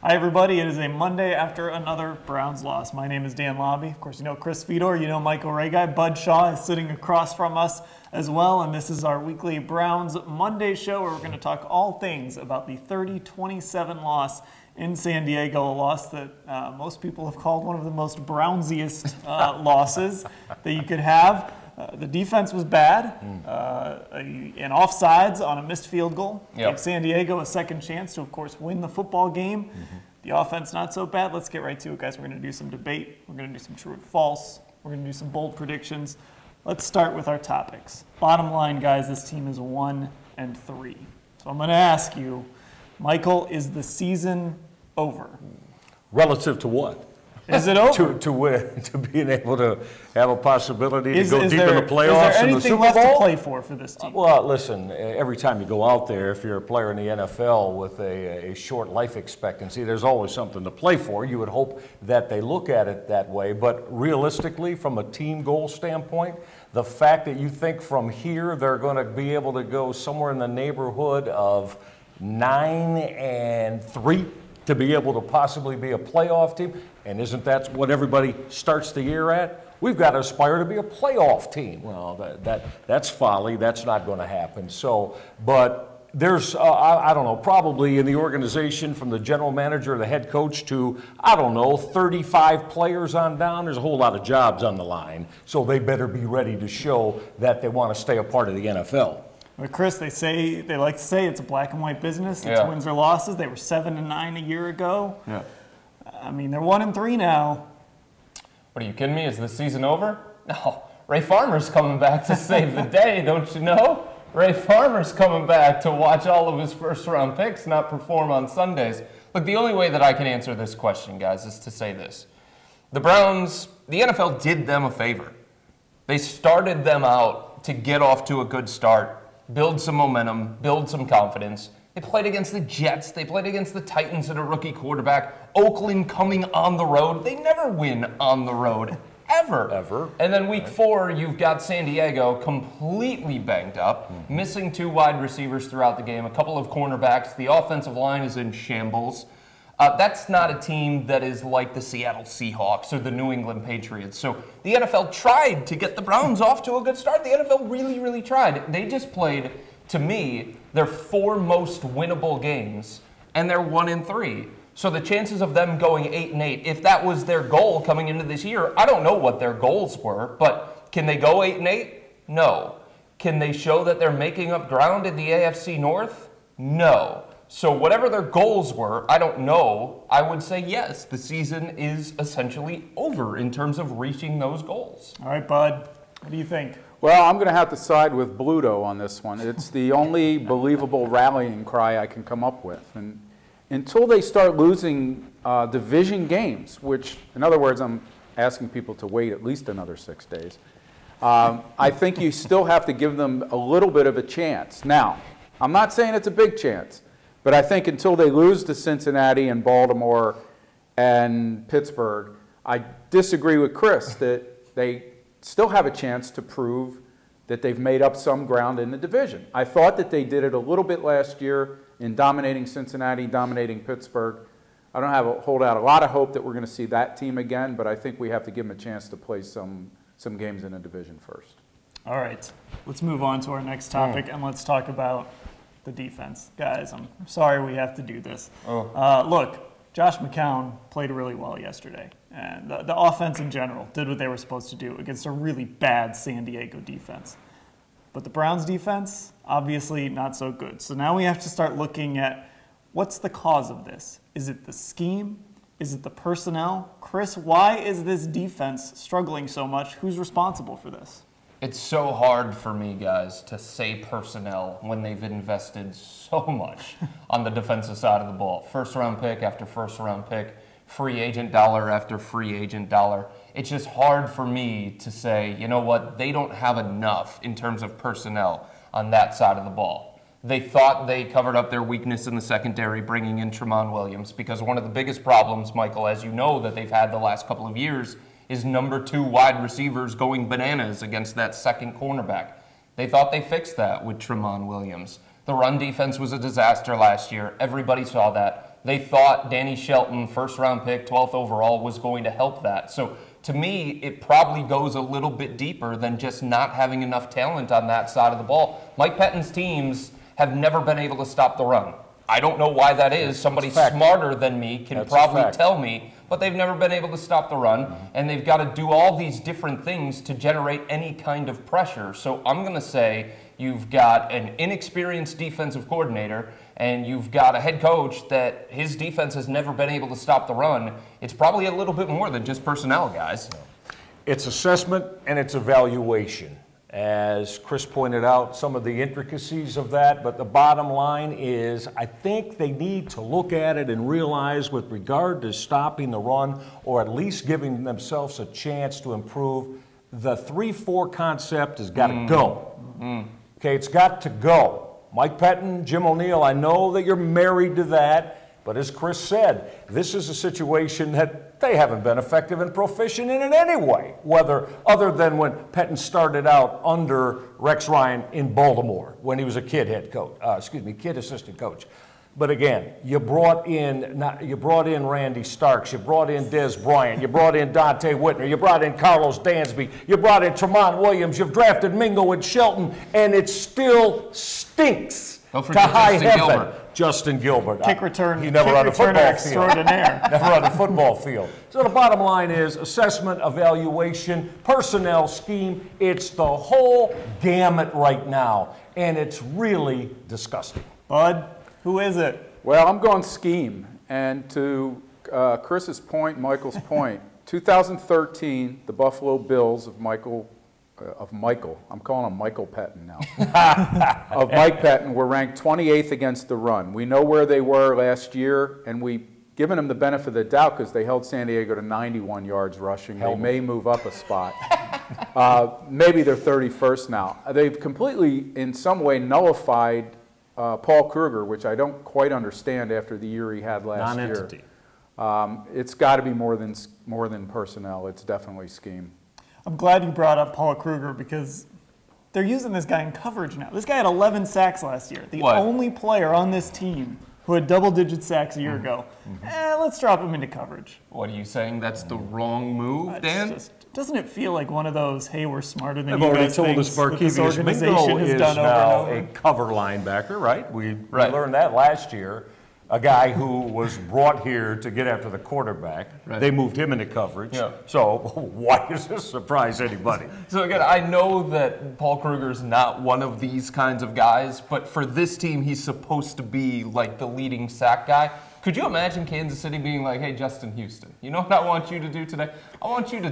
Hi, everybody. It is a Monday after another Browns loss. My name is Dan Labbe. Of course, you know Chris Fedor. You know Michael Reghi. Bud Shaw is sitting across from us as well. And this is our weekly Browns Monday show where we're going to talk all things about the 30-27 loss in San Diego, a loss that most people have called one of the most Brownsiest losses that you could have. The defense was bad, and offsides on a missed field goal. Gave San Diego a second chance to, of course, win the football game. The offense not so bad. Let's get right to it, guys. We're going to do some debate. We're going to do some true and false. We're going to do some bold predictions. Let's start with our topics. Bottom line, guys, this team is 1-3. So I'm going to ask you, Michael, is the season over? Relative to what? Is it over? To win, to being able to have a possibility to go deep in the Is playoffs there and the Super anything left to Bowl? play for this team? Well, listen, every time you go out there, if you're a player in the NFL with a short life expectancy, there's always something to play for. You would hope that they look at it that way. But realistically, from a team goal standpoint, the fact that you think from here they're going to be able to go somewhere in the neighborhood of 9-3 to be able to possibly be a playoff team, and isn't that what everybody starts the year at? We've got to aspire to be a playoff team. Well, that's folly. That's not going to happen. So, but there's, I don't know, probably in the organization from the general manager, the head coach to, I don't know, 35 players on down, there's a whole lot of jobs on the line. So they better be ready to show that they want to stay a part of the NFL. Well, Chris, they like to say it's a black and white business. It's wins or losses. They were 7-9 a year ago. Yeah. I mean, they're 1-3 now. What, are you kidding me? Is the season over? No. Ray Farmer's coming back to save the day, don't you know? Ray Farmer's coming back to watch all of his first-round picks not perform on Sundays. Look, the only way that I can answer this question, guys, is to say this. The Browns, the NFL did them a favor. They started them out to get off to a good start, build some momentum, build some confidence. They played against the Jets. They played against the Titans and a rookie quarterback. Oakland coming on the road. They never win on the road, ever. Ever. And then week 4, you've got San Diego completely banged up, missing 2 wide receivers throughout the game, a couple of cornerbacks. The offensive line is in shambles. That's not a team that is like the Seattle Seahawks or the New England Patriots. So the NFL tried to get the Browns off to a good start. The NFL really, really tried. They just played, to me, their 4 most winnable games, and they're 1-3. So the chances of them going 8-8, if that was their goal coming into this year, I don't know what their goals were, but can they go 8-8? No. Can they show that they're making up ground in the AFC North? No. So whatever their goals were, I don't know. I would say yes, the season is essentially over in terms of reaching those goals. All right, Bud, what do you think? Well, I'm going to have to side with Bluto on this one. It's the only believable rallying cry I can come up with. And until they start losing division games, which, in other words, I'm asking people to wait at least another 6 days, I think you still have to give them a little bit of a chance. Now, I'm not saying it's a big chance. But I think until they lose to Cincinnati and Baltimore and Pittsburgh, I disagree with Chris that they still have a chance to prove that they've made up some ground in the division. I thought that they did it a little bit last year in dominating Cincinnati, dominating Pittsburgh. I don't hold out a lot of hope that we're going to see that team again, but I think we have to give them a chance to play some games in the division first. All right, let's move on to our next topic, and let's talk about the defense. Guys, I'm sorry we have to do this. Look, Josh McCown played really well yesterday, and the offense in general did what they were supposed to do against a really bad San Diego defense. But the Browns defense, obviously not so good. So now we have to start looking at what's the cause of this. Is it the scheme? Is it the personnel? Chris, why is this defense struggling so much? Who's responsible for this? It's so hard for me, guys, to say personnel when they've invested so much on the defensive side of the ball. First-round pick after first-round pick, free agent dollar after free agent dollar. It's just hard for me to say, you know what, they don't have enough in terms of personnel on that side of the ball. They thought they covered up their weakness in the secondary, bringing in Tramon Williams, because one of the biggest problems, Michael, as you know, that they've had the last couple of years is number 2 wide receivers going bananas against that second cornerback. They thought they fixed that with Tramon Williams. The run defense was a disaster last year. Everybody saw that. they thought Danny Shelton, first-round pick, 12th overall, was going to help that. So to me, it probably goes a little bit deeper than just not having enough talent on that side of the ball. Mike Pettine's teams have never been able to stop the run. I don't know why that is. Somebody smarter than me can probably tell me, but they've never been able to stop the run, and they've got to do all these different things to generate any kind of pressure. So I'm going to say you've got an inexperienced defensive coordinator, and you've got a head coach that his defense has never been able to stop the run. It's probably a little bit more than just personnel, guys. It's assessment and it's evaluation. As Chris pointed out, some of the intricacies of that, but the bottom line is I think they need to look at it and realize with regard to stopping the run or at least giving themselves a chance to improve, the 3-4 concept has got to go. Okay, it's got to go. Mike Pettine, Jim O'Neill, I know that you're married to that, but as Chris said, this is a situation that they haven't been effective and proficient in any way, whether other than when Pettine started out under Rex Ryan in Baltimore when he was a kid assistant coach. But again, you brought in Randy Starks, you brought in Dez Bryant, you brought in Dante Whitner, you brought in Carlos Dansby, you brought in Tremont Williams, you've drafted Mingo and Shelton, and it still stinks to high heaven. Justin Gilbert. Kick return. He never on the football field. Extraordinaire. Never on the football field. So the bottom line is assessment, evaluation, personnel scheme. It's the whole gamut right now, and it's really disgusting. Bud, who is it? Well, I'm going scheme. And to Chris's point, Michael's point, 2013, the Buffalo Bills of Michael, I'm calling him Michael Pettine now, of Mike Pettine were ranked 28th against the run. We know where they were last year, and we've given them the benefit of the doubt because they held San Diego to 91 yards rushing. They may move up a spot. Maybe they're 31st now. They've completely, in some way, nullified Paul Kruger, which I don't quite understand after the year he had last year. It's got to be more than personnel. It's definitely scheme. I'm glad you brought up Paul Kruger because they're using this guy in coverage now. This guy had 11 sacks last year. The only player on this team who had double-digit sacks a year ago. Let's drop him into coverage. What are you saying? That's the wrong move, Dan? Doesn't it feel like one of those, hey, we're smarter than I've you already guys told us Markevius Mingo is now a cover linebacker, right? We learned that last year. A guy who was brought here to get after the quarterback. They moved him into coverage. So why does this surprise anybody? So again, I know that Paul Kruger's not one of these kinds of guys, but for this team, he's supposed to be like the leading sack guy. Could you imagine Kansas City being like, hey, Justin Houston, you know what I want you to do today? I want you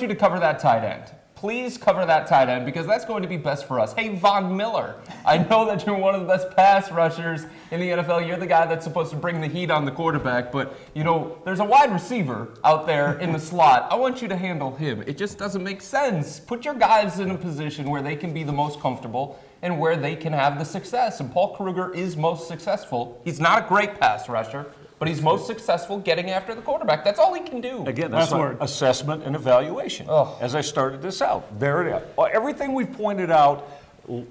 to cover that tight end. Please cover that tight end because that's going to be best for us. Hey, Von Miller, I know that you're one of the best pass rushers in the NFL. You're the guy that's supposed to bring the heat on the quarterback, but, you know, there's a wide receiver out there in the slot. I want you to handle him. It just doesn't make sense. Put your guys in a position where they can be the most comfortable and where they can have the success. And Paul Kruger is most successful. He's not a great pass rusher, but he's most successful getting after the quarterback. That's all he can do. Again, that's assessment and evaluation. As I started this out, there it is. Everything we've pointed out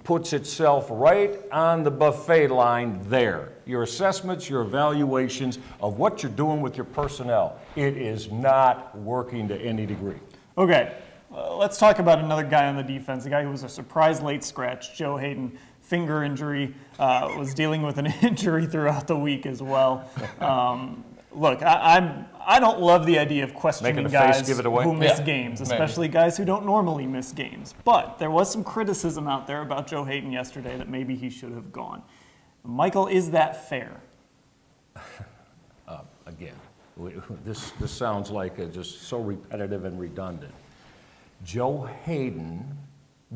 puts itself right on the buffet line there. Your assessments, your evaluations of what you're doing with your personnel. It is not working to any degree. Okay, let's talk about another guy on the defense, a guy who was a surprise late scratch, Joe Hayden. Finger injury, was dealing with an injury throughout the week as well. Look, I don't love the idea of questioning guys who miss games, especially guys who don't normally miss games. But there was some criticism out there about Joe Hayden yesterday that maybe he should have gone. Michael, is that fair? Again, this sounds like just so repetitive and redundant. Joe Hayden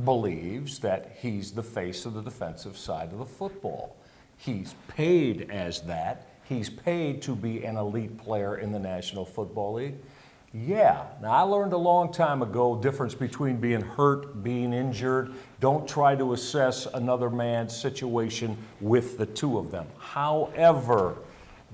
believes that he's the face of the defensive side of the football. He's paid as that. He's paid to be an elite player in the National Football League. Yeah, now I learned a long time ago difference between being hurt, being injured. Don't try to assess another man's situation with the two of them. However,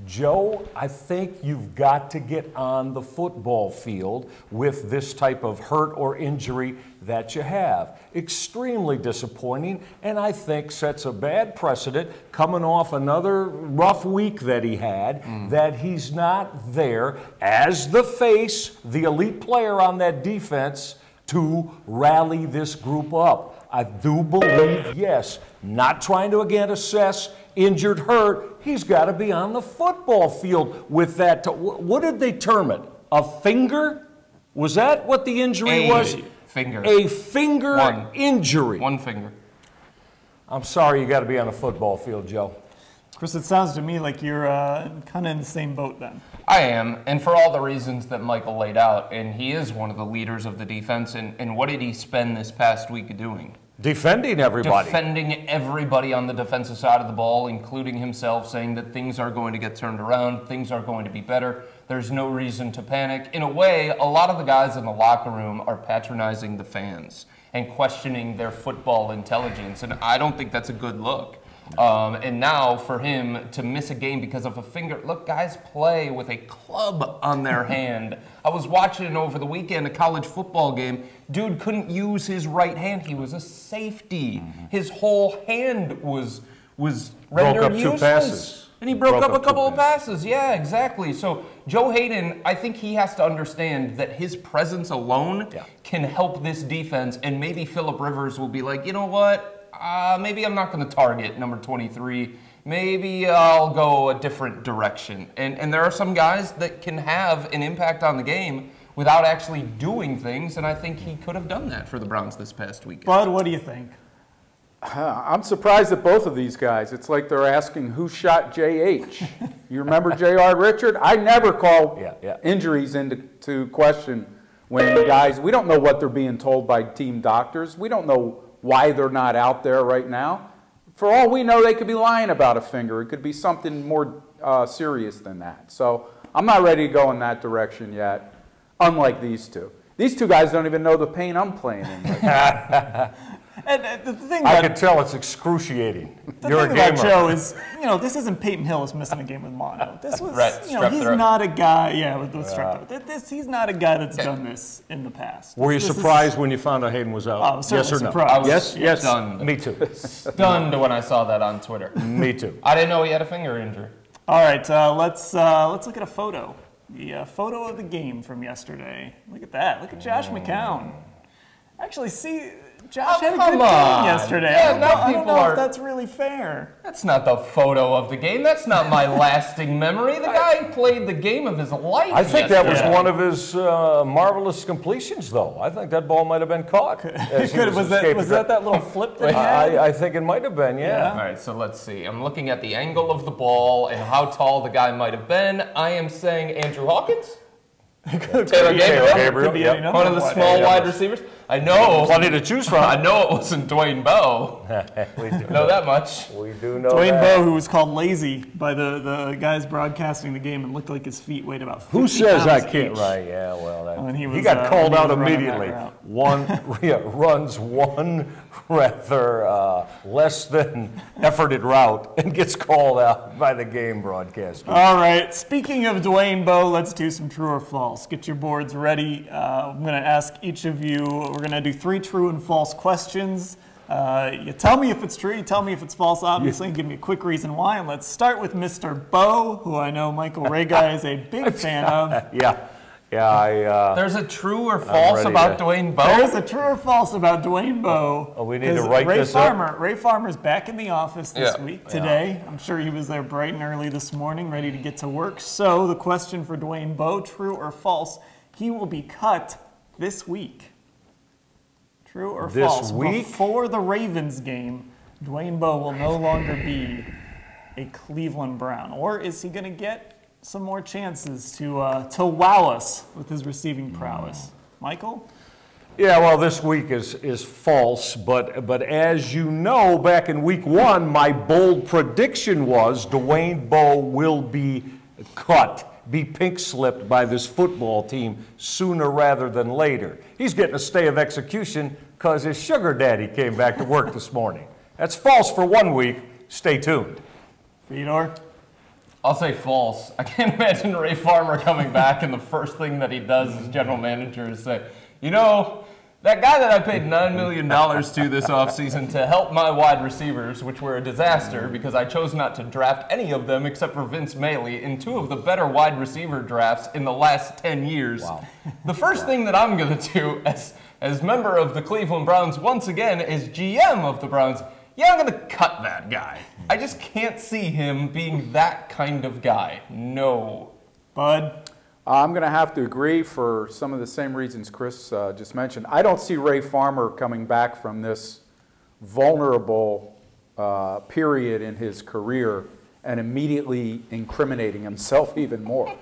Joe, I think you've got to get on the football field with this type of hurt or injury that you have. Extremely disappointing, and I think sets a bad precedent coming off another rough week that he had, that he's not there as the face, the elite player on that defense, to rally this group up. I do believe, yes, not trying to again assess injured, hurt, he's got to be on the football field with that. What did they term it? A finger? Was that what the injury was? Finger. A finger injury. One finger. I'm sorry, you got to be on the football field, Joe. Chris, it sounds to me like you're kind of in the same boat then. I am, and for all the reasons that Michael laid out, and he is one of the leaders of the defense, and what did he spend this past week doing? Defending everybody. Defending everybody on the defensive side of the ball, including himself, saying that things are going to get turned around, things are going to be better, there's no reason to panic. In a way, a lot of the guys in the locker room are patronizing the fans and questioning their football intelligence, and I don't think that's a good look. And now for him to miss a game because of a finger, look, guys play with a club on their hand. I was watching over the weekend a college football game. Dude couldn't use his right hand. He was a safety. His whole hand was rendered useless. 2 passes. And he broke up a couple of passes. Yeah, exactly. So Joe Hayden, I think he has to understand that his presence alone can help this defense, and maybe Phillip Rivers will be like, you know what? Maybe I'm not going to target number 23. Maybe I'll go a different direction. And there are some guys that can have an impact on the game without actually doing things, and I think he could have done that for the Browns this past weekend. Bud, what do you think? I'm surprised at both of these guys. It's like they're asking who shot J.H. You remember J.R. Richard? I never call injuries into question when guys, we don't know what they're being told by team doctors. We don't know why they're not out there right now. For all we know, they could be lying about a finger. It could be something more serious than that. So I'm not ready to go in that direction yet, unlike these two. These two guys don't even know the pain I'm playing in right now. And the thing I about, can tell it's excruciating. the You're thing a gamer. about Joe is, this isn't Peyton Hillis missing a game with mono. This was, Right, he's strep throat. not a guy, with strep throat. He's not a guy that's done this in the past. Were you This is- surprised when you found out Hayden was out? I was certainly yes or no? surprised. I was Yes, yes. stunned. Me too. Stunned when I saw that on Twitter. Me too. I didn't know he had a finger injury. All right, let's look at a photo. The photo of the game from yesterday. Look at that. Look at Josh McCown. Actually, see, Josh had a good come game on. yesterday. Yeah, I don't now know, I don't people know are- if that's really fair. That's not the photo of the game. That's not my lasting memory. The guy played the game of his life. I think that was yesterday. one of his marvelous completions, though. I think that ball might have been caught. as he Was escaping. that little flip that he had? I think it might have been, yeah. All right, so let's see. I'm looking at the angle of the ball and how tall the guy might have been. I am saying Andrew Hawkins. Taylor Gabriel. Could be any number One of the wide small receivers. wide receivers. I know. Plenty to choose from. I know it wasn't Dwayne Bowe. We do Know that much. We do know Dwayne that. Bowe, who was called lazy by the guys broadcasting the game and looked like his feet weighed about 50 Who says I pounds can't? each. Right, yeah, well, that, When he he was, got called when he out was running that immediately. route. Runs one rather less than efforted route and gets called out by the game broadcaster. All right, speaking of Dwayne Bowe, let's do some true or false. Get your boards ready. I'm going to ask each of you, we're going to do 3 true and false questions. You tell me if it's true, you tell me if it's false, obviously, and give me a quick reason why. And let's start with Mr. Bowe, who I know Michael Reghi is a big fan of. There's a true or false ready about to- Dwayne Bowe. There's a true or false about Dwayne Bowe. Oh, we need to 'cause write Ray this up? Farmer, Ray Farmer's back in the office this Yeah. week, today. I'm sure he was there bright and early this morning, ready to get to work. So the question for Dwayne Bowe, true or false, he will be cut this week. True or This false? week? Before the Ravens game, Dwayne Bowe will no longer be a Cleveland Brown. Or is he going to get some more chances to wow us with his receiving prowess? Michael? Yeah, well, this week is false, but as you know, back in week 1, my bold prediction was Dwayne Bowe will be cut, be pink-slipped by this football team sooner rather than later. He's getting a stay of execution because his sugar daddy came back to work this morning. That's false for 1 week. Stay tuned. Fedor? I'll say false. I can't imagine Ray Farmer coming back and the first thing that he does as general manager is say, you know, that guy that I paid $9 million to this offseason to help my wide receivers, which were a disaster because I chose not to draft any of them except for Vince Mailey in 2 of the better wide receiver drafts in the last 10 years. Wow. The first thing that I'm going to do as member of the Cleveland Browns once again as GM of the Browns, yeah, I'm going to cut that guy. I just can't see him being that kind of guy. No. Bud? I'm going to have to agree for some of the same reasons Chris just mentioned. I don't see Ray Farmer coming back from this vulnerable period in his career and immediately incriminating himself even more.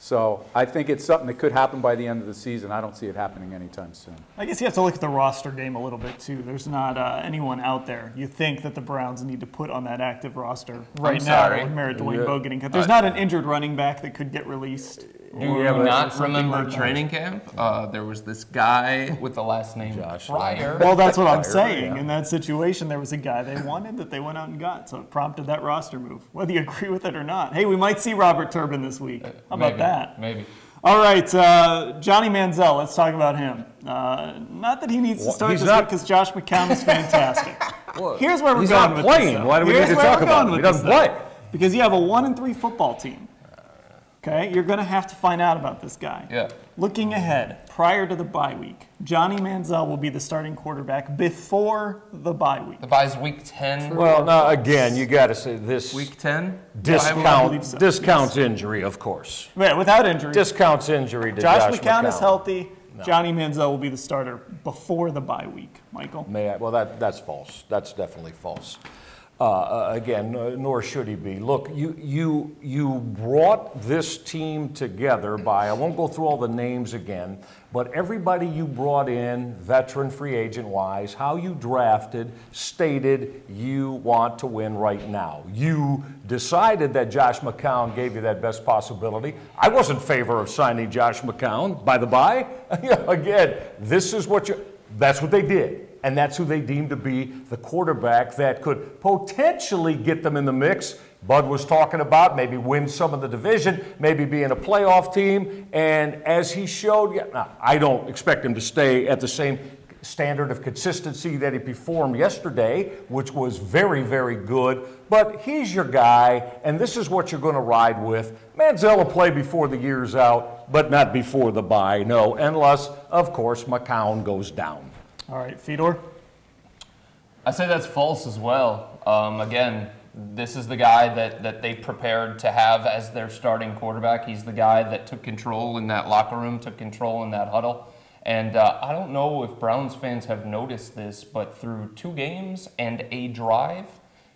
So I think it's something that could happen by the end of the season. I don't see it happening anytime soon. I guess you have to look at the roster game a little bit, too. There's not anyone out there you think that the Browns need to put on that active roster right now that would merit Dwayne Bowe getting cut. There's not an injured running back that could get released. Do you not remember training camp? There was this guy with the last name Pryor. Well, that's what I'm saying. In that situation, there was a guy they wanted that they went out and got, so it prompted that roster move, whether you agree with it or not. Hey, we might see Robert Turbin this week. How about that? Maybe. All right, Johnny Manziel, let's talk about him. Not that he needs to start this week because Josh McCown is fantastic. Here's where we're going with this. He's not playing. Why do we need to talk about him? He doesn't play. Because you have a 1-3 football team. Okay, you're going to have to find out about this guy. Yeah. Looking ahead, prior to the bye week, Johnny Manziel will be the starting quarterback before the bye week. The bye's week 10. Well, now again, you got to say this. Week 10? Discounts injury, of course. Yeah, without injury. Discounts injury to Josh McCown is healthy. No. Johnny Manziel will be the starter before the bye week. Michael? Well, that's false. That's definitely false. Again, nor should he be. Look, you brought this team together by, I won't go through all the names again, but everybody you brought in, veteran, free agent-wise, how you drafted, stated you want to win right now. You decided that Josh McCown gave you that best possibility. I wasn't in favor of signing Josh McCown, by the by. Again, this is that's what they did. And that's who they deemed to be the quarterback that could potentially get them in the mix. Bud was talking about maybe win some of the division, maybe be in a playoff team. And as he showed, I don't expect him to stay at the same standard of consistency that he performed yesterday, which was very, very good. But he's your guy, and this is what you're going to ride with. Manziel will play before the year's out, but not before the bye, no, unless, of course, McCown goes down. All right, Fedor? I say that's false as well. Again, this is the guy that they prepared to have as their starting quarterback. He's the guy that took control in that locker room, took control in that huddle. And I don't know if Browns fans have noticed this, but through 2 games and a drive,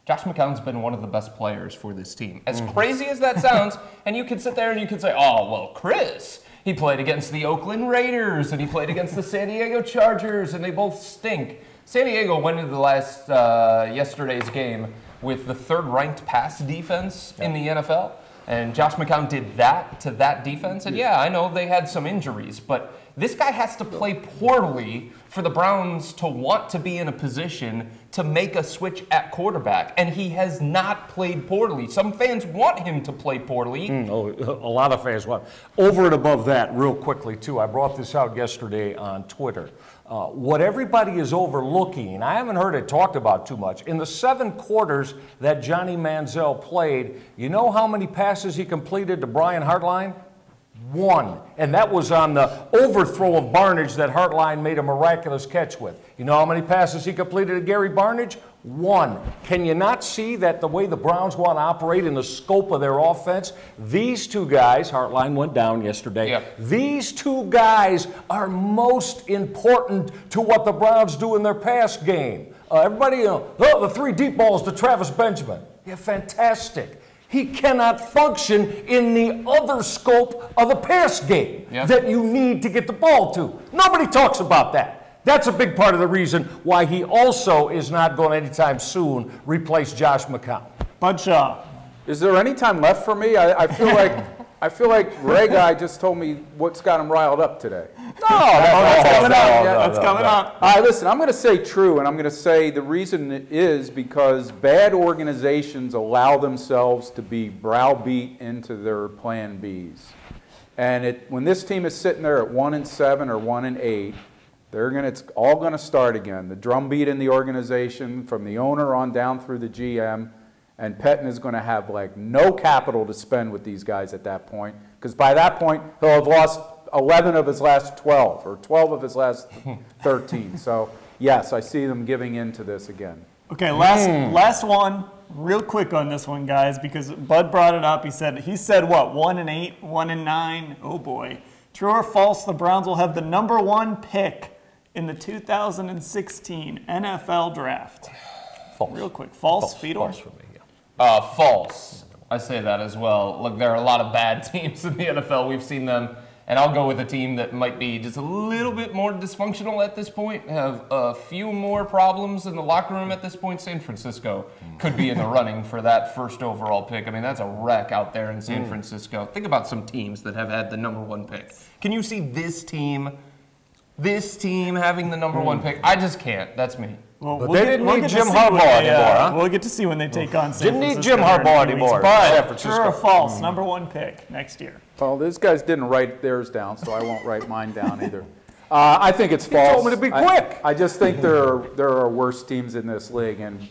Josh McCown's been one of the best players for this team. As crazy as that sounds, and you could sit there and you could say, oh, well, Chris, he played against the Oakland Raiders, and he played against the San Diego Chargers, and they both stink. San Diego went into the yesterday's game with the 3rd-ranked pass defense in the NFL, and Josh McCown did that to that defense. And yeah, I know they had some injuries, but this guy has to play poorly for the Browns to want to be in a position to make a switch at quarterback, and he has not played poorly. Some fans want him to play poorly. A lot of fans want. Over and above that, real quickly, too, I brought this out yesterday on Twitter. What everybody is overlooking, I haven't heard it talked about too much, in the 7 quarters that Johnny Manziel played, you know how many passes he completed to Brian Hartline? 1. And that was on the overthrow of Barnage that Hartline made a miraculous catch with. You know how many passes he completed to Gary Barnage? 1. Can you not see that the way the Browns want to operate in the scope of their offense, these 2 guys, Hartline went down yesterday, these 2 guys are most important to what the Browns do in their pass game. Everybody, the 3 deep balls to Travis Benjamin. Yeah, fantastic. He cannot function in the other scope of the pass game that you need to get the ball to. Nobody talks about that. That's a big part of the reason why he also is not going to anytime soon replace Josh McCown. Bud Shaw. Is there any time left for me? I feel like I feel like Ray Guy just told me what's got him riled up today. That's coming up. That's coming up. All right, listen, I'm going to say true, and I'm going to say the reason is because bad organizations allow themselves to be browbeat into their plan Bs. And when this team is sitting there at 1-7 or 1-8, it's all going to start again. The drumbeat in the organization, from the owner on down through the GM, and Pettin is going to have like no capital to spend with these guys at that point, because by that point he'll have lost 11 of his last 12 or 12 of his last 13. So yes, I see them giving in to this again. Okay, last one, real quick on this one, guys, because Bud brought it up. He said what, 1-8, 1-9. Oh boy, true or false? The Browns will have the #1 pick in the 2016 NFL Draft. False. Real quick, false, Fedor? False for me, yeah. False. I say that as well. Look, there are a lot of bad teams in the NFL. We've seen them. And I'll go with a team that might be just a little bit more dysfunctional at this point, have a few more problems in the locker room at this point. San Francisco could be in the running for that first overall pick. I mean, that's a wreck out there in San Francisco. Think about some teams that have had the #1 pick. Can you see this team having the #1 pick? I just can't. That's me. Well, But they didn't need Jim Harbaugh anymore, huh? We'll get to see when they take on San Didn't need Francisco. Jim Harbaugh anymore. But San true Francisco. or false? #1 pick next year. Well, these guys didn't write theirs down, so I won't write mine down either. I think it's false. told me to be quick. I just think there are worse teams in this league, and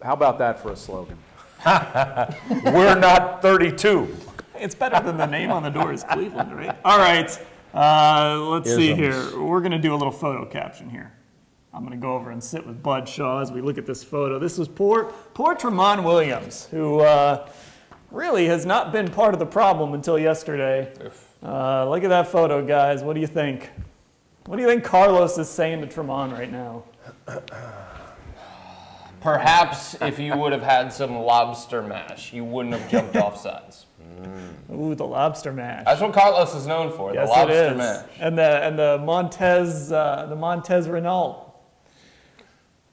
how about that for a slogan? We're not 32. It's better than the name on the door is Cleveland, right? All right, let's see here. We're going to do a little photo caption here. I'm going to go over and sit with Bud Shaw as we look at this photo. This was poor Tramon Williams, who really has not been part of the problem until yesterday. Look at that photo, guys. What do you think? What do you think Carlos is saying to Tramon right now? Perhaps if you would have had some lobster mash, you wouldn't have jumped off sides. Ooh, the lobster mash. That's what Carlos is known for, Yes, the lobster it is. mash. And the Montez Renault.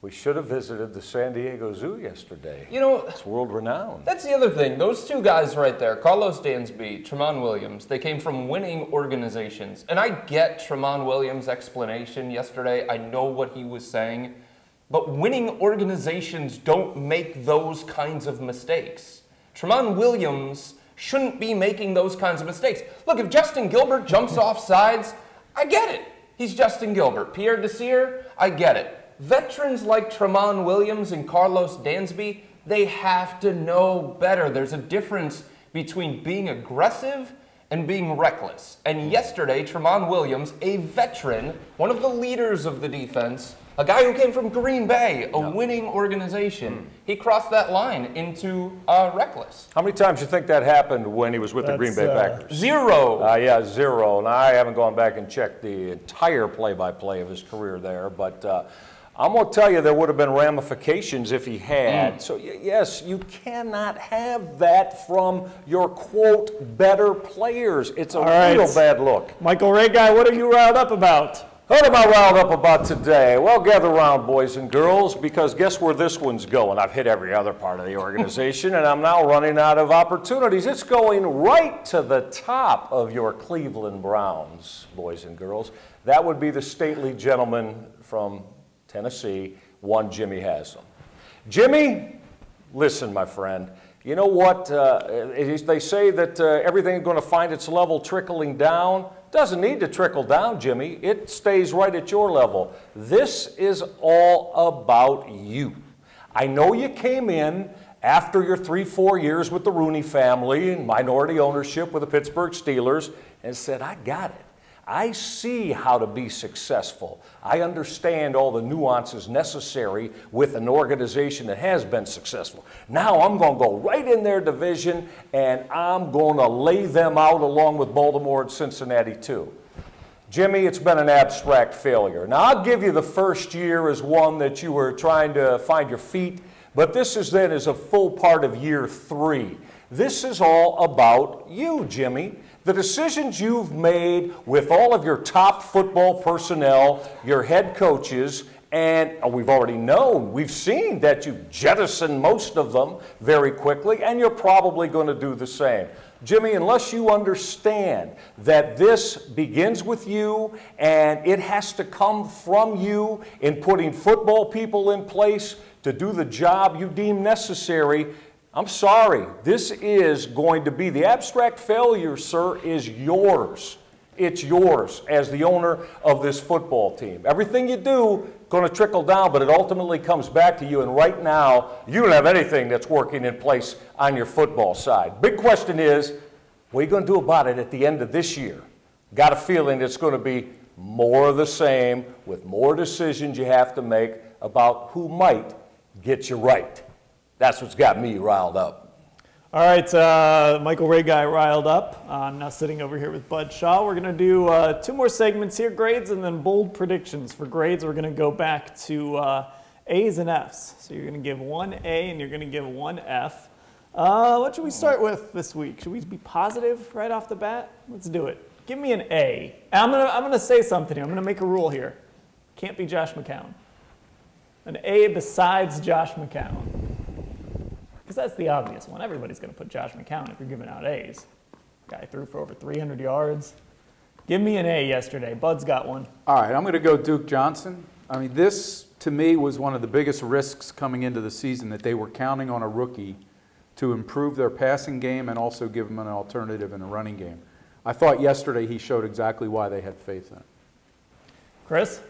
We should have visited the San Diego Zoo yesterday. You know, It's world renowned. that's the other thing. Those two guys right there, Carlos Dansby, Tramon Williams, they came from winning organizations. And I get Tramon Williams' explanation yesterday. I know what he was saying. But winning organizations don't make those kinds of mistakes. Tramon Williams shouldn't be making those kinds of mistakes. Look, if Justin Gilbert jumps off sides, I get it. He's Justin Gilbert. Pierre Desir, I get it. Veterans like Tramon Williams and Carlos Dansby, they have to know better. There's a difference between being aggressive and being reckless. And yesterday, Tramon Williams, a veteran, one of the leaders of the defense, a guy who came from Green Bay, a winning organization, he crossed that line into reckless. How many times do you think that happened when he was with the Green Bay Packers? Zero. Yeah, zero. And I haven't gone back and checked the entire play-by-play of his career there, but I'm going to tell you there would have been ramifications if he had. So, yes, you cannot have that from your, quote, better players. It's a real bad look. Michael Reghi, what are you riled up about? What am I riled up about today? Well, gather around, boys and girls, because guess where this one's going? I've hit every other part of the organization, and I'm now running out of opportunities. It's going right to the top of your Cleveland Browns, boys and girls. That would be the stately gentleman from Tennessee, one Jimmy Haslam. Jimmy, listen, my friend. You know what? They say that everything is going to find its level trickling down. Doesn't need to trickle down, Jimmy. It stays right at your level. This is all about you. I know you came in after your 3-4 years with the Rooney family and minority ownership with the Pittsburgh Steelers and said, I got it. I see how to be successful. I understand all the nuances necessary with an organization that has been successful. Now I'm going to go right in their division and I'm going to lay them out along with Baltimore and Cincinnati too. Jimmy, it's been an abstract failure. Now I'll give you the first year as one that you were trying to find your feet, but this is then as a full part of year 3. This is all about you, Jimmy. The decisions you've made with all of your top football personnel, your head coaches, And we've already known, we've seen that you jettison most of them very quickly, and you're probably going to do the same. Jimmy, unless you understand that this begins with you and it has to come from you in putting football people in place to do the job you deem necessary, I'm sorry. This is going to be, the abstract failure, sir, is yours. It's yours as the owner of this football team. Everything you do going to trickle down, but it ultimately comes back to you. And right now, you don't have anything that's working in place on your football side. Big question is, what are you going to do about it at the end of this year? Got a feeling it's going to be more of the same with more decisions you have to make about who might get you right. That's what's got me riled up. All right, Michael Reghi riled up. I'm now sitting over here with Bud Shaw. We're going to do 2 more segments here, grades and then bold predictions. For grades, we're going to go back to A's and F's. So you're going to give 1 A and you're going to give 1 F. What should we start with this week? Should we be positive right off the bat? Let's do it. Give me an A. I'm gonna say something here. I'm going to make a rule here. Can't be Josh McCown. An A besides Josh McCown. Because that's the obvious one. Everybody's going to put Josh McCown if you're giving out A's. Guy threw for over 300 yards. Give me an A yesterday. Bud's got one. All right, I'm going to go Duke Johnson. I mean, this, to me, was one of the biggest risks coming into the season, that they were counting on a rookie to improve their passing game and also give them an alternative in the running game. I thought yesterday he showed exactly why they had faith in it. Chris?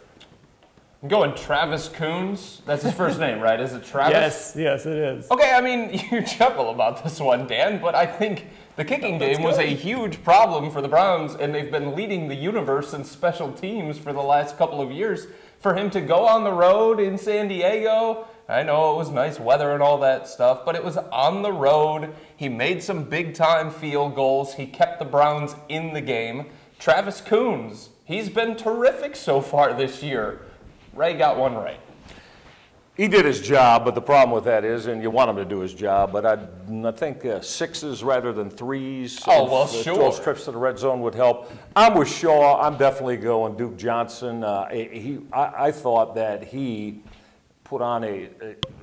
I'm going Travis Coons. That's his first name, right? Is it Travis? Yes, it is. Okay, I mean, you chuckle about this one, Dan, but I think the kicking game was a huge problem for the Browns, and they've been leading the universe in special teams for the last couple of years. For him to go on the road in San Diego, I know it was nice weather and all that stuff, but it was on the road. He made some big-time field goals. He kept the Browns in the game. Travis Coons, he's been terrific so far this year. Ray got one right. He did his job, but the problem with that is, and you want him to do his job, but I think 6s rather than 3s. Oh, well, sure. Those trips to the red zone would help. I'm with Shaw. I'm definitely going Duke Johnson. I thought that he put on a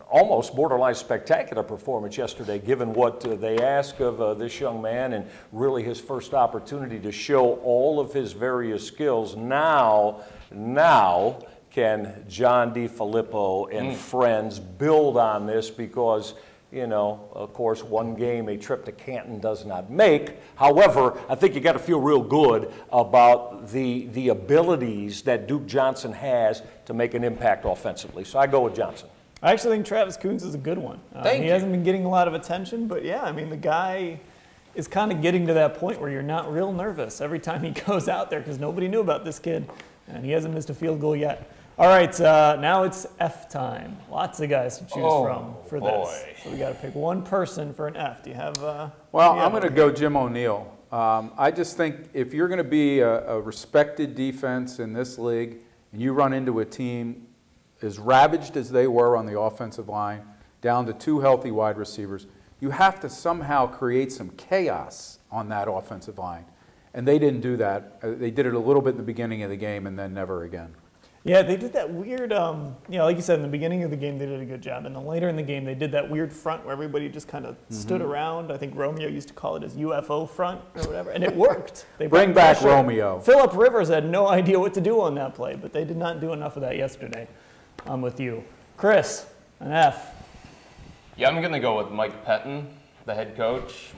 almost borderline spectacular performance yesterday, given what they ask of this young man, and really his first opportunity to show all of his various skills. Now, can John DeFilippo and friends build on this? Because, you know, of course, one game a trip to Canton does not make. However, I think you got to feel real good about the abilities that Duke Johnson has to make an impact offensively. So I go with Johnson. I actually think Travis Coons is a good one. Thank you. He hasn't been getting a lot of attention, but yeah, I mean, the guy is kind of getting to that point where you're not real nervous every time he goes out there, because nobody knew about this kid, and he hasn't missed a field goal yet. All right, now it's F time. Lots of guys to choose from for this. So we got to pick one person for an F. Do you have? Well, I'm going to go Jim O'Neill. I just think if you're going to be a respected defense in this league, and you run into a team as ravaged as they were on the offensive line, down to 2 healthy wide receivers, you have to somehow create some chaos on that offensive line. And they didn't do that. They did it a little bit in the beginning of the game and then never again. Yeah, they did that weird, like you said, in the beginning of the game, they did a good job. And then later in the game, they did that weird front where everybody just kind of stood around. I think Romeo used to call it his UFO front or whatever. And it worked. They Bring back Romeo. Phillip Rivers had no idea what to do on that play, but they did not do enough of that yesterday. I'm with you. Chris, an F. Yeah, I'm going to go with Mike Pettin, the head coach.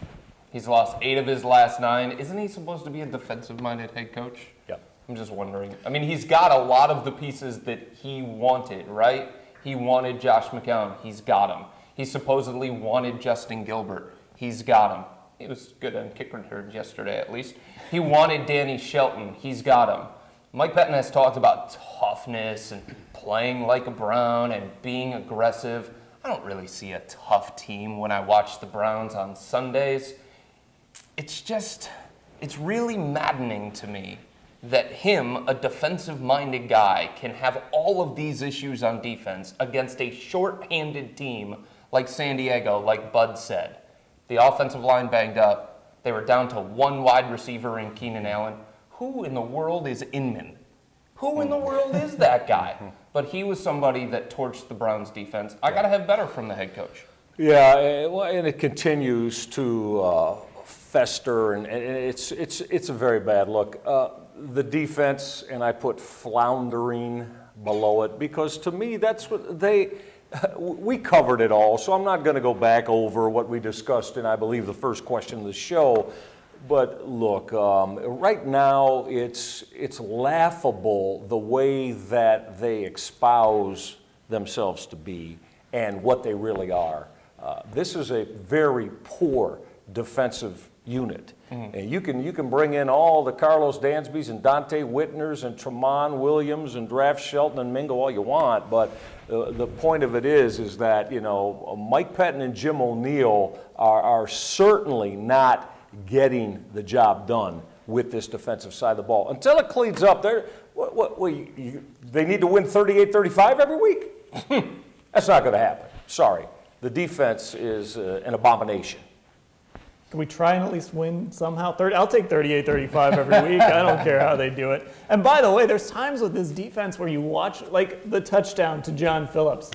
He's lost 8 of his last 9. Isn't he supposed to be a defensive-minded head coach? Yep. I'm just wondering. I mean, he's got a lot of the pieces that he wanted, right? He wanted Josh McCown. He's got him. He supposedly wanted Justin Gilbert. He's got him. He was good on kick returns yesterday, at least. He wanted Danny Shelton. He's got him. Mike Pettin has talked about toughness and playing like a Brown and being aggressive. I don't really see a tough team when I watch the Browns on Sundays. It's really maddening to me that him, a defensive-minded guy, can have all of these issues on defense against a short-handed team like San Diego, like Bud said. The offensive line banged up. They were down to 1 wide receiver in Keenan Allen. Who in the world is Inman? Who in the world is that guy? But he was somebody that torched the Browns defense. I got to have better from the head coach. Yeah, and it continues to fester, and it's a very bad look. The defense, and I put floundering below it, because to me that's what we covered it all, so I'm not going to go back over what we discussed in, I believe, the first question of the show. But look, right now it's laughable the way that they espouse themselves to be and what they really are. This is a very poor defensive unit. And you can bring in all the Carlos Dansbys and Dante Whitners and Tramon Williams and Draft Shelton and Mingo all you want, but the point of it is that, you know, Mike Pettin and Jim O'Neill are certainly not getting the job done with this defensive side of the ball. Until it cleans up, they need to win 38-35 every week? That's not going to happen. Sorry. The defense is an abomination. Can we try and at least win somehow? I'll take 38-35 every week. I don't care how they do it. And by the way, there's times with this defense where you watch, like the touchdown to John Phillips.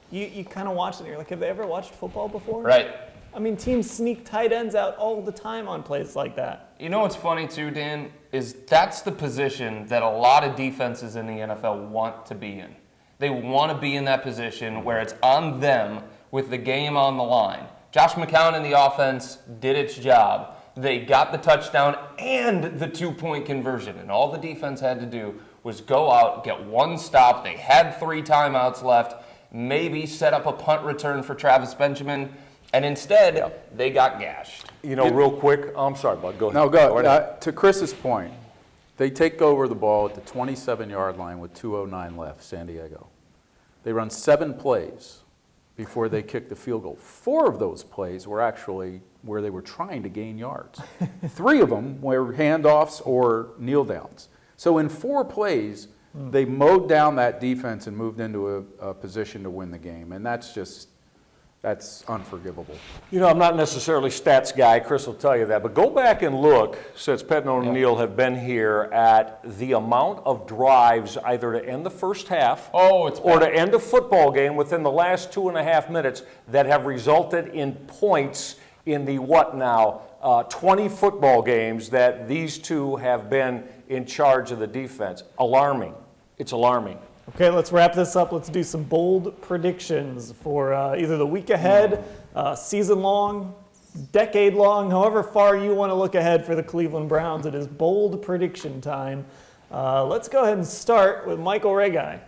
You kind of watch it and you're like, have they ever watched football before? Right. I mean, teams sneak tight ends out all the time on plays like that. You know what's funny too, Dan, is that's the position that a lot of defenses in the NFL want to be in. They want to be in that position where it's on them with the game on the line. Josh McCown and the offense did its job. They got the touchdown and the 2-point conversion, and all the defense had to do was go out, get one stop. They had 3 timeouts left, maybe set up a punt return for Travis Benjamin, and instead they got gashed. You know, real quick, I'm sorry, Bud, go ahead. No, go. To Chris's point, they take over the ball at the 27-yard line with 2:09 left, San Diego. They run 7 plays before they kicked the field goal. 4 of those plays were actually where they were trying to gain yards. 3 of them were handoffs or kneel downs. So in 4 plays, they mowed down that defense and moved into a position to win the game. And that's unforgivable. You know, I'm not necessarily a stats guy. Chris will tell you that. But go back and look, since Pettin and O'Neill have been here, at the amount of drives either to end the first half or to end a football game within the last 2.5 minutes that have resulted in points in the 20 football games that these two have been in charge of the defense. Alarming. It's alarming. Okay, let's wrap this up. Let's do some bold predictions for either the week ahead, season long, decade long, however far you want to look ahead for the Cleveland Browns. It is bold prediction time. Let's go ahead and start with Michael Reghi.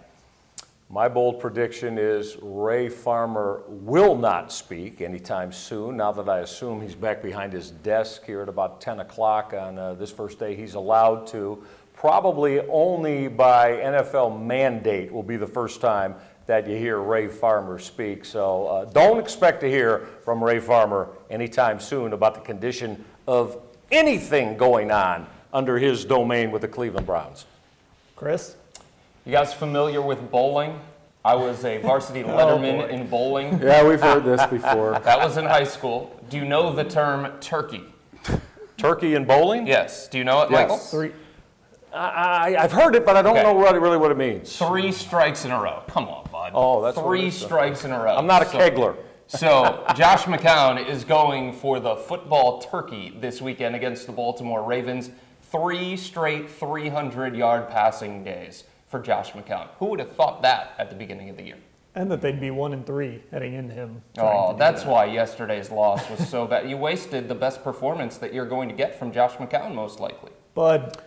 My bold prediction is Ray Farmer will not speak anytime soon, now that I assume he's back behind his desk here at about 10 o'clock on this first day he's allowed to. Probably only by NFL mandate will be the first time that you hear Ray Farmer speak. So don't expect to hear from Ray Farmer anytime soon about the condition of anything going on under his domain with the Cleveland Browns. Chris? You guys familiar with bowling? I was a varsity letterman in bowling. Yeah, we've heard this before. That was in high school. Do you know the term turkey? Turkey and bowling? Yes. Do you know it, Michael? I've heard it, but I don't know really what it means. 3 strikes in a row. Come on, bud. Oh, that's 3 strikes in a row. I'm not a kegler. So Josh McCown is going for the football turkey this weekend against the Baltimore Ravens. 3 straight 300-yard passing days for Josh McCown. Who would have thought that at the beginning of the year? And that they'd be 1-3 heading into him. Oh, that's why yesterday's loss was so bad. You wasted the best performance that you're going to get from Josh McCown, most likely. Bud.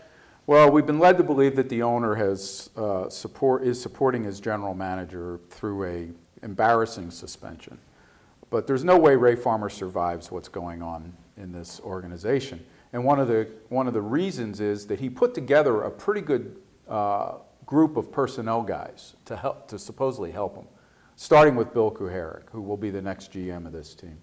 Well, we've been led to believe that the owner is supporting his general manager through an embarrassing suspension. But there's no way Ray Farmer survives what's going on in this organization. And one of the reasons is that he put together a pretty good group of personnel guys to supposedly help him, starting with Bill Kuharich, who will be the next GM of this team.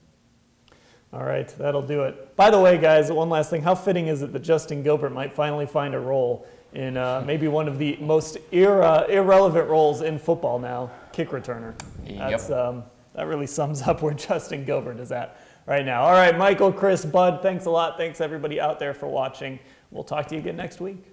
All right, that'll do it. By the way, guys, one last thing. How fitting is it that Justin Gilbert might finally find a role in maybe one of the most irrelevant roles in football now, kick returner? Yep. That really sums up where Justin Gilbert is at right now. All right, Michael, Chris, Bud, thanks a lot. Thanks, everybody out there, for watching. We'll talk to you again next week.